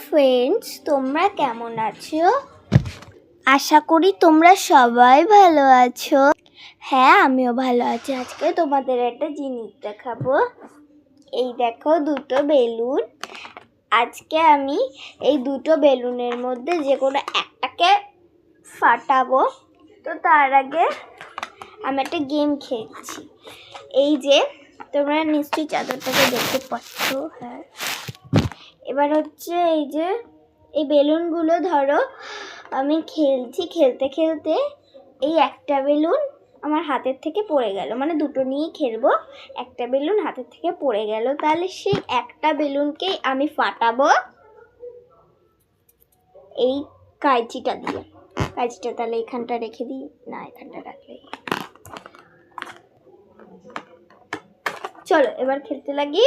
Friends, তোমরা কেমন আছো? আশা করি তোমরা সবাই ভালো আছো। হ্যাঁ, আমিও ভালো আছি। আজকে তোমাদের একটা জিনিস দেখাবো। এই দেখো, দুটো বেলুন। আজকে আমি এই দুটো বেলুনের মধ্যে যে কোনো একটাকে ফাটাবো। তো তার আগে আমি একটা গেম খেলছি। এই যে তোমরা নিশ্চয়ই চাদরটাকে দেখতে পাচ্ছ। হ্যাঁ, এবার হচ্ছে এই যে এই বেলুনগুলো ধরো আমি খেলছি, খেলতে খেলতে এই একটা বেলুন আমার হাতের থেকে পড়ে গেল। মানে দুটো নিয়েই খেলবো, একটা বেলুন হাতের থেকে পড়ে গেল। তাহলে সেই একটা বেলুনকেই আমি ফাটাবো এই কাঁচিটা দিয়ে। কাঁচিটা তাহলে এখানটা রেখে দিই, না এখানটা রাখলে। চলো এবার খেলতে লাগি।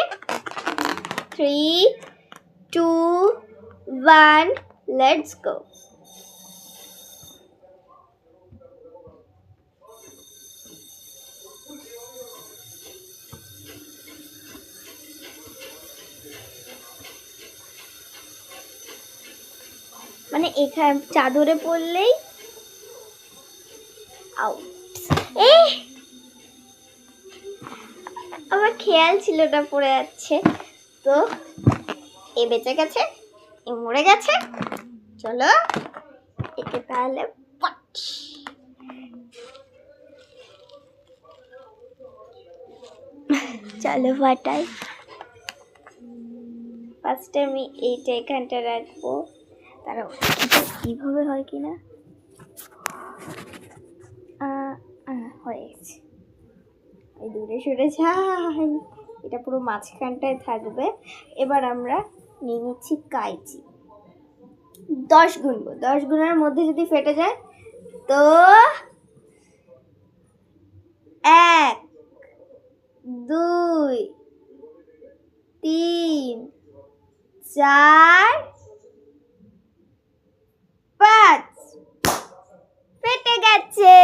3, 2, 1, লেটস গো। মানে এখানে চাদরে পড়লেই আমার খেয়াল ছিল ওটা পড়ে যাচ্ছে। তো এ বেঁচে গেছে, এ মরে গেছে। চলো একে তাহলে চলো ফাটাই। ফার্স্টে আমি এইটা এখানটা রাখবো। তারা কিভাবে হয় কিনা হয়ে গেছে। এই দূরে সরে যাই, এটা পুরো মাঝখানটায় থাকবে। এবার আমরা নিয়ে নিচ্ছি কাঁচি। 10 গুনবো, 10 গুনার মধ্যে যদি ফেটে যায় তো 1, 2, 3, 4, 5 ফেটে গেছে।